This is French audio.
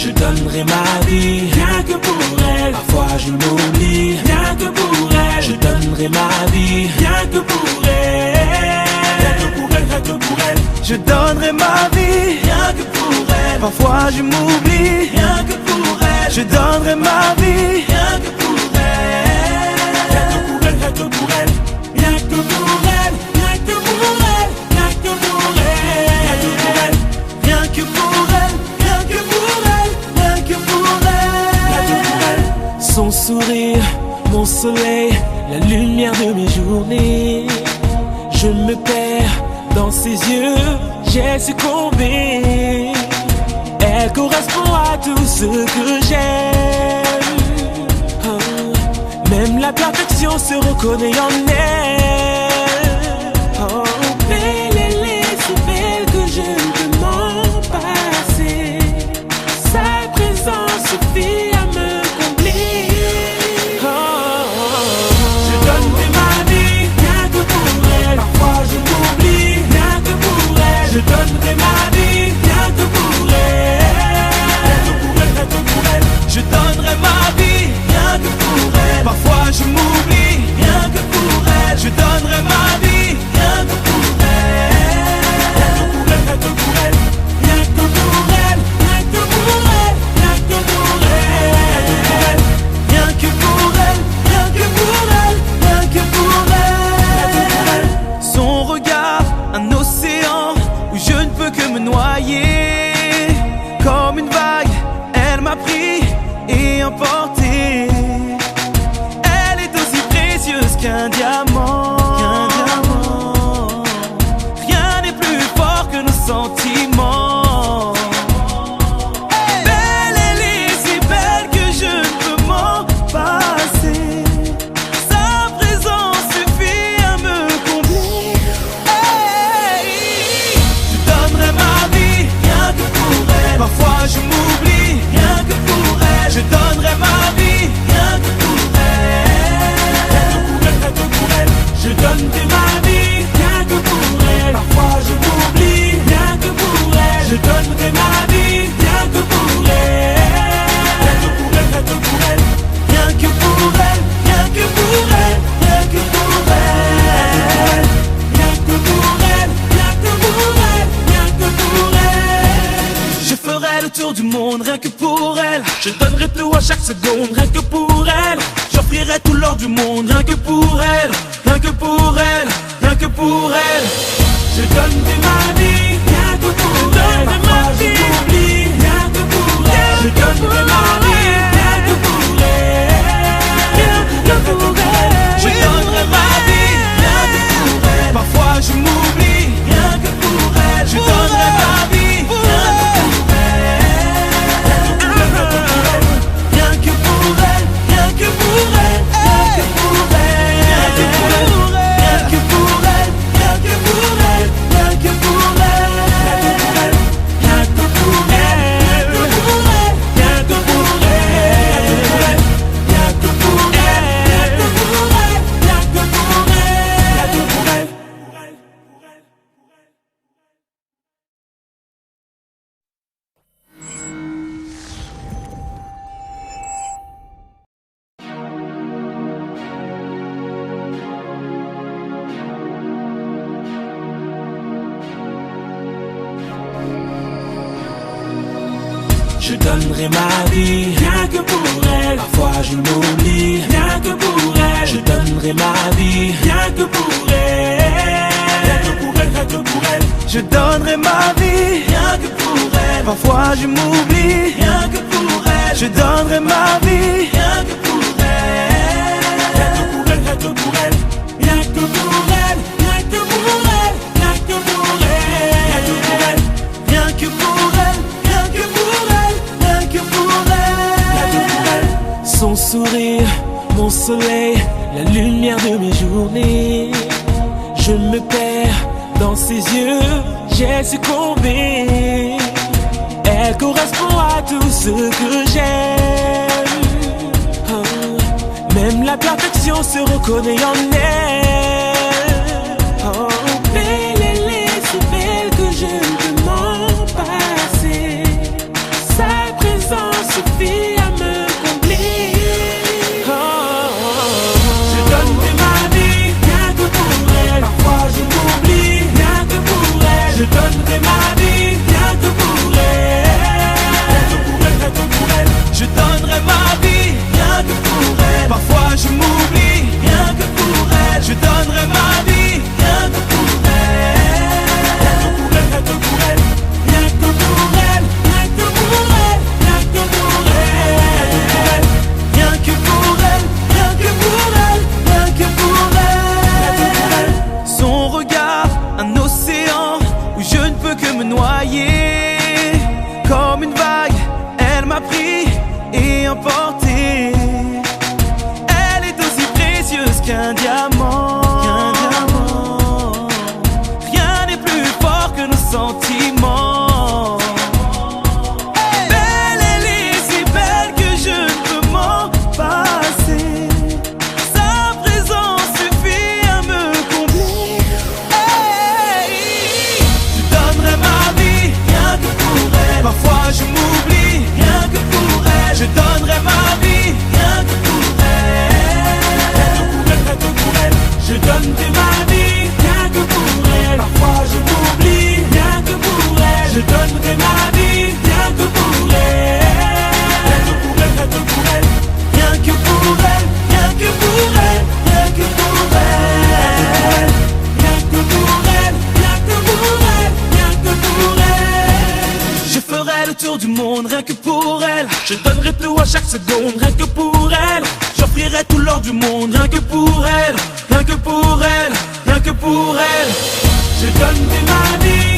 Je donnerai ma vie, rien que pour elle. Parfois je m'oublie, rien que pour elle. Je donnerai ma vie, rien que pour elle. Rien que pour elle, rien que pour elle. Je donnerai ma vie, Rien que pour elle. parfois je m'oublie. Rien que pour elle. Je donnerai ma vie, Rien que pour elle. Rien que pour elle, rien que pour elle. Rien que pour elle, rien que pour elle. Rien que pour elle. Rien que pour elle. rien que pour elle, rien que pour elle, rien que pour elle. Son sourire, mon soleil, la lumière de mes journées. Je me perds dans ses yeux, j'ai succombé. Elle correspond à tout ce que j'aime. Oh, même la perfection se reconnaît en elle. Oh, belle, elle est si belle que je ne peux m'en passer. Sa présence suffit à me combler. Oh, je donnerai ma vie, rien que pour elle. Parfois je m'oublie, rien que pour elle. Je donnerai ma vie, rien que pour elle. Rien que pour elle, rien que pour elle. Je donnerai ma vie, Rien que pour elle, parfois je m'oublie. rien que pour elle. Je donnerai ma vie, Rien que pour elle, rien que pour elle, rien que pour elle. Rien que pour elle, rien que pour elle. Rien que pour elle, rien que pour elle, rien que pour elle. rien que pour elle. Son regard, un océan où je ne peux que me noyer. Comme une vague, elle m'a pris et emporté. Elle est aussi précieuse qu'un diamant. Rien n'est plus fort que nos sentiments. Belle, elle est si belle que je ne peux m'en passer. Sa présence suffit à me combler. Hey, je donnerai ma vie, Rien que pour elle, parfois je m'oublie. rien que pour elle. Je donnerai ma vie, Rien que pour elle, rien que pour elle. Je donnerai ma vie, rien que pour elle. Parfois je m'oublie, rien que pour elle. Je donnerai ma vie, rien que pour elle. Rien que pour elle, rien que pour elle. rien que pour elle, Rien que pour elle, rien que pour elle. Rien que pour elle, rien que pour elle. Rien que pour elle. je ferai le tour du monde rien que pour elle. Je donnerai tout à chaque seconde, rien que pour elle. J'offrirai tout l'or du monde rien que pour elle. Rien que pour elle, rien que pour elle. Je donnerai ma vie, rien que pour elle. Parfois je m'oublie, rien que pour elle. Je donnerai ma vie, rien que pour elle. Rien que pour elle. Je donnerai ma vie, Rien que pour elle. parfois je m'oublie. Rien que pour elle. Je donnerai ma vie, Rien que pour elle. rien que pour elle, Rien que pour elle. Rien que pour elle. rien que pour elle, Rien que pour elle. Rien que pour elle. Rien que pour elle. Rien que pour elle. Rien que pour elle. Rien que pour elle. Rien que pour elle. Rien que pour elle. Rien que pour elle. Je donnerai ma vie, rien que pour elle. Parfois je m'oublie, rien que pour elle. Je donnerai ma vie, rien que pour elle. Rien que pour elle, rien que pour elle. je donnerai ma vie. Rien que pour elle, Parfois je m'oublie. rien que pour elle. Je donnerai ma vie. Rien que pour elle, rien que pour elle, rien que pour elle. Rien que pour elle, rien que pour elle. Rien que pour elle, Rien que pour elle, rien que pour elle. rien que pour Rien que pour elle. elle. Son sourire, mon soleil, la lumière de mes journées. Je me perds dans ses yeux, j'ai succombé. Elle correspond à tout ce que j'aime. Oh, même la perfection se reconnaît en elle. Oh, belle, elle est si belle que je ne peux m'en passer. Sa présence m'a pris et emporté. Elle est aussi précieuse qu'un diamant. Rien n'est plus fort que nos sentiments. Belle, elle est si belle que je ne peux m'en passer. Sa présence suffit à me combler. Je donnerai ma vie rien que pour elle. Parfois je m'oublie rien que pour elle. Je donnerai ma vie rien que pour elle. Rien que pour elle. Je donnerai ma vie rien que pour elle. Parfois je m'oublie rien que pour elle. Je donnerai ma vie rien que pour elle. Rien que pour elle. Rien que pour elle, rien que pour elle, rien que pour elle. Rien que pour elle, rien que pour elle, rien que pour elle. Je ferai le tour du monde rien que pour elle. Je donnerai tout à chaque seconde, rien que pour elle. J'offrirai tout l'or du monde rien que pour elle, rien que pour elle, rien que pour elle. Je donnerai ma vie